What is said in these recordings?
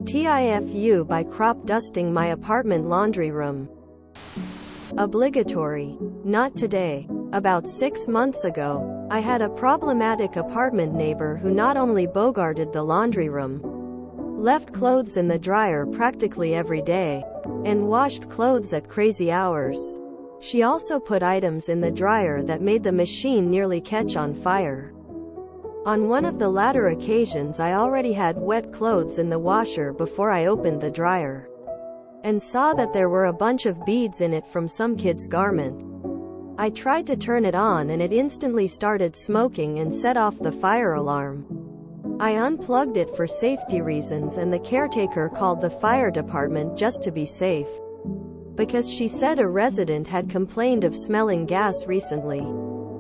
TIFU by crop dusting my apartment laundry room. Obligatory. Not today. About 6 months ago, I had a problematic apartment neighbor who not only bogarted the laundry room, left clothes in the dryer practically every day, and washed clothes at crazy hours. She also put items in the dryer that made the machine nearly catch on fire. On one of the latter occasions I already had wet clothes in the washer before I opened the dryer, and saw that there were a bunch of beads in it from some kid's garment. I tried to turn it on and it instantly started smoking and set off the fire alarm. I unplugged it for safety reasons and the caretaker called the fire department just to be safe, because she said a resident had complained of smelling gas recently.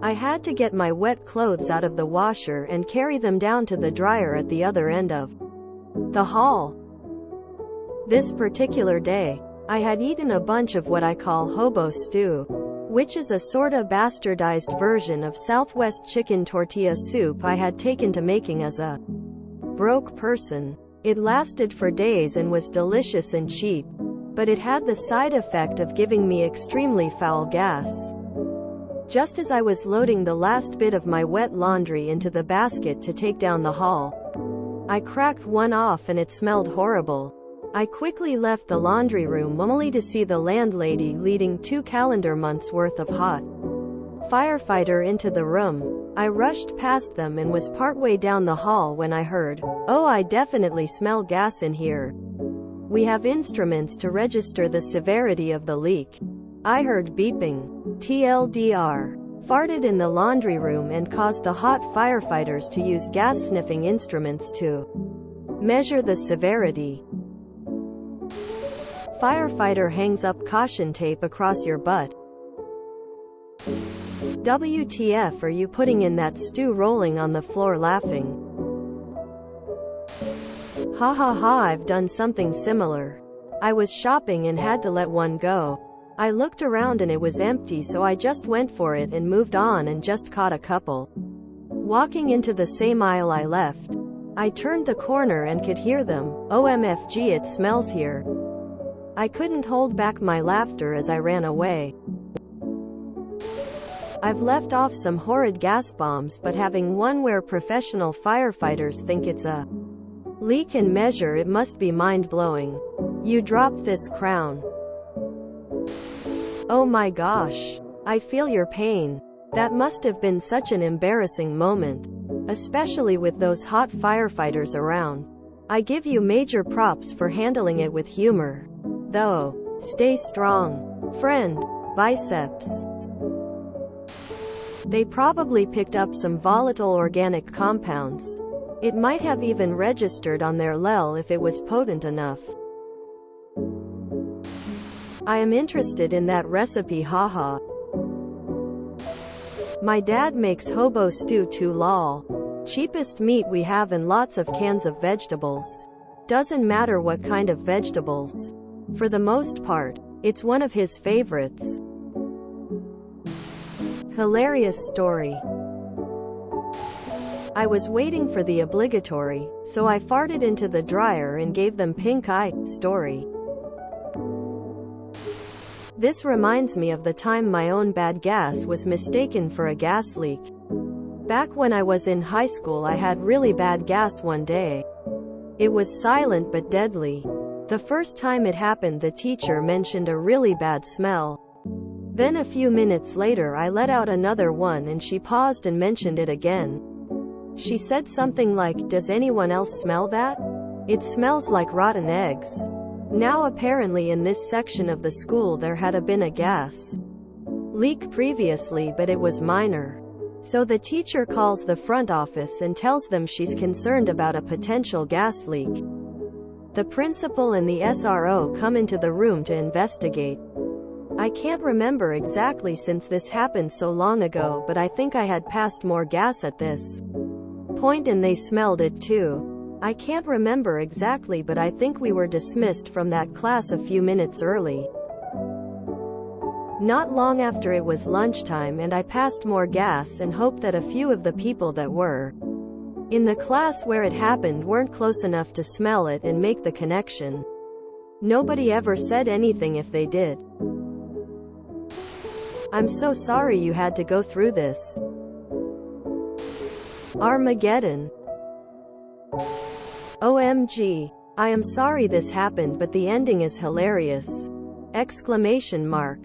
I had to get my wet clothes out of the washer and carry them down to the dryer at the other end of the hall. This particular day, I had eaten a bunch of what I call hobo stew, which is a sorta bastardized version of Southwest chicken tortilla soup I had taken to making as a broke person. It lasted for days and was delicious and cheap, but it had the side effect of giving me extremely foul gas. Just as I was loading the last bit of my wet laundry into the basket to take down the hall, I cracked one off and it smelled horrible. I quickly left the laundry room only to see the landlady leading 2 calendar months worth of hot firefighter into the room. I rushed past them and was partway down the hall when I heard, "Oh, I definitely smell gas in here. We have instruments to register the severity of the leak." I heard beeping. TLDR. Farted in the laundry room and caused the hot firefighters to use gas-sniffing instruments to measure the severity. Firefighter hangs up caution tape across your butt. WTF are you putting in that stew? Rolling on the floor laughing. Ha ha ha, I've done something similar. I was shopping and had to let one go. I looked around and it was empty, so I just went for it and moved on and just caught a couple walking into the same aisle I left. I turned the corner and could hear them. OMFG, it smells here. I couldn't hold back my laughter as I ran away. I've left off some horrid gas bombs, but having one where professional firefighters think it's a leak and measure it must be mind-blowing. You dropped this crown. Oh my gosh. I feel your pain. That must have been such an embarrassing moment, especially with those hot firefighters around. I give you major props for handling it with humor, though. Stay strong, friend. Biceps. They probably picked up some volatile organic compounds. It might have even registered on their LEL if it was potent enough. I am interested in that recipe, haha. My dad makes hobo stew too, lol. Cheapest meat we have and lots of cans of vegetables. Doesn't matter what kind of vegetables. For the most part, it's one of his favorites. Hilarious story. I was waiting for the obligatory, so I farted into the dryer and gave them pink eye story. This reminds me of the time my own bad gas was mistaken for a gas leak. Back when I was in high school, I had really bad gas one day. It was silent but deadly. The first time it happened, the teacher mentioned a really bad smell. Then a few minutes later I let out another one and she paused and mentioned it again. She said something like, "Does anyone else smell that? It smells like rotten eggs." Now apparently in this section of the school there had been a gas leak previously, but it was minor. So the teacher calls the front office and tells them she's concerned about a potential gas leak. The principal and the SRO come into the room to investigate. I can't remember exactly since this happened so long ago, but I think I had passed more gas at this point and they smelled it too. I can't remember exactly, but I think we were dismissed from that class a few minutes early. Not long after it was lunchtime and I passed more gas and hoped that a few of the people that were in the class where it happened weren't close enough to smell it and make the connection. Nobody ever said anything if they did. I'm so sorry you had to go through this. Armageddon. OMG. I am sorry this happened, but the ending is hilarious! Exclamation mark.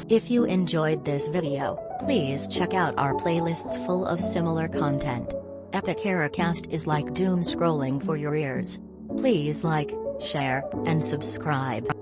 If you enjoyed this video, please check out our playlists full of similar content. Epic Ericast is like doom scrolling for your ears. Please like, share, and subscribe.